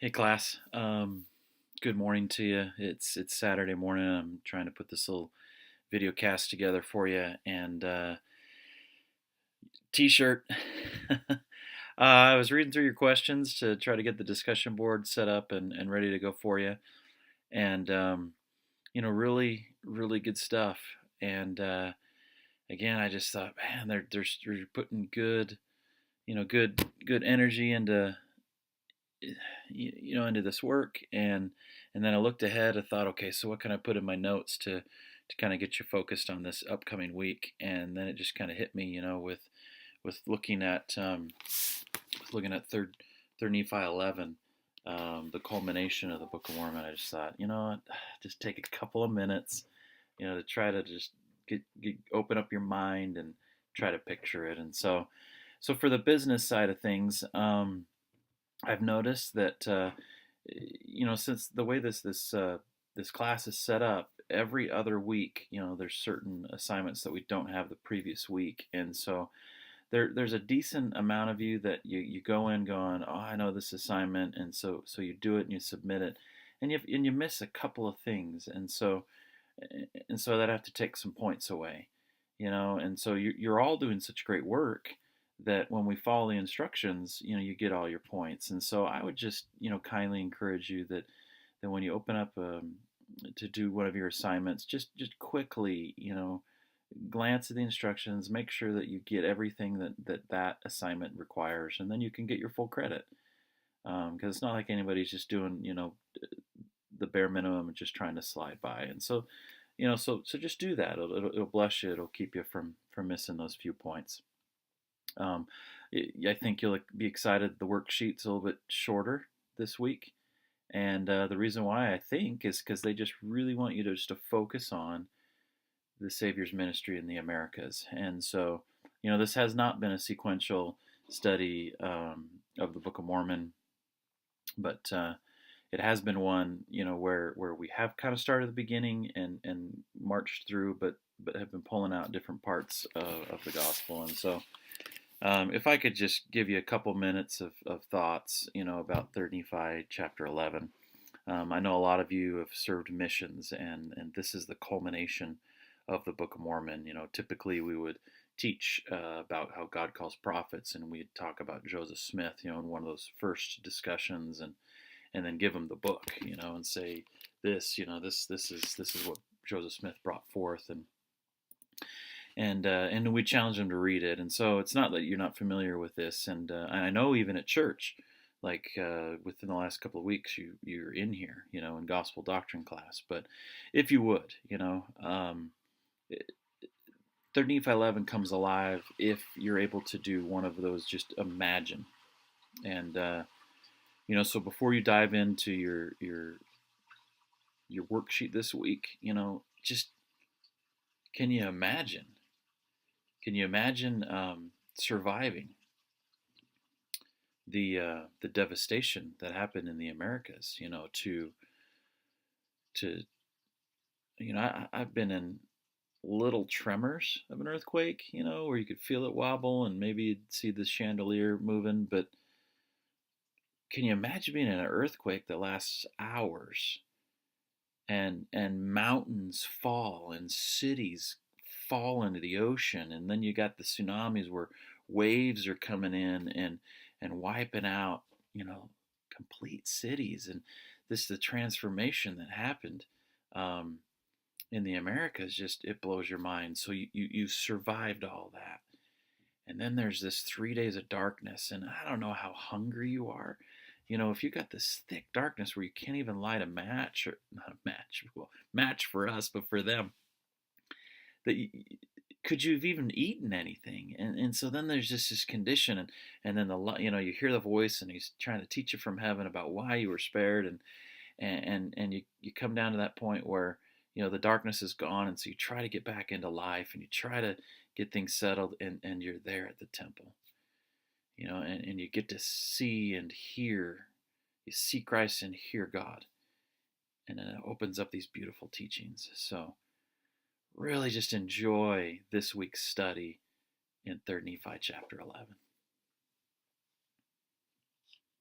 Hey class, good morning to you. It's Saturday morning. I'm trying to put this little video cast together for you and t-shirt. I was reading through your questions to try to get the discussion board set up and ready to go for you. And really, really good stuff. And again, I just thought, man, they're putting good energy into into this work and then I looked ahead. I thought, okay, so what can I put in my notes to kind of get you focused on this upcoming week? And then it just kind of hit me, with looking at third Nephi 11, the culmination of the Book of Mormon. I just thought, you know what, just take a couple of minutes, to try to just open up your mind and try to picture it. And so for the business side of things, I've noticed that since the way this class is set up, every other week, there's certain assignments that we don't have the previous week, and so there's a decent amount of you that you go in going, oh, I know this assignment, and so you do it and you submit it, and you miss a couple of things, and so that have to take some points away, and so you're all doing such great work that when we follow the instructions, you get all your points. And so I would just, kindly encourage you that when you open up to do one of your assignments, just quickly, glance at the instructions, make sure that you get everything that assignment requires, and then you can get your full credit. Because it's not like anybody's just doing, the bare minimum and just trying to slide by. And so, so just do that. It'll bless you. It'll keep you from missing those few points. Um, I think you'll be excited. The worksheet's a little bit shorter this week, and the reason why I think is because they just really want you to just to focus on the Savior's ministry in the Americas. And so, this has not been a sequential study of the Book of Mormon, but it has been one, where we have kind of started at the beginning and marched through, but have been pulling out different parts of the gospel. And so, if I could just give you a couple minutes of thoughts, about 3rd Nephi chapter 11. I know a lot of you have served missions, and this is the culmination of the Book of Mormon. Typically we would teach about how God calls prophets, and we'd talk about Joseph Smith, in one of those first discussions, and then give him the book, and say this, this is what Joseph Smith brought forth, and we challenge them to read it. And so it's not that you're not familiar with this, and I know even at church, like within the last couple of weeks, you're in here, in gospel doctrine class. But if you would, 3rd Nephi 11 comes alive if you're able to do one of those. Just imagine, and so before you dive into your worksheet this week, just can you imagine? Can you imagine surviving the devastation that happened in the Americas? I've been in little tremors of an earthquake, where you could feel it wobble and maybe you'd see the chandelier moving. But can you imagine being in an earthquake that lasts hours, and mountains fall and cities fall into the ocean, and then you got the tsunamis where waves are coming in and wiping out, complete cities, and the transformation that happened in the Americas, just it blows your mind. So you survived all that, and then there's this 3 days of darkness, and I don't know how hungry you are. If you got this thick darkness where you can't even light a match, or not a match, well, match for us, but for them, that could you have even eaten anything? And so then there's just this condition, and then you hear the voice, and he's trying to teach you from heaven about why you were spared, and you come down to that point where the darkness is gone, and so you try to get back into life, and you try to get things settled, and you're there at the temple, and you get to see and hear. You see Christ and hear God, and then it opens up these beautiful teachings. So really just enjoy this week's study in 3rd Nephi chapter 11.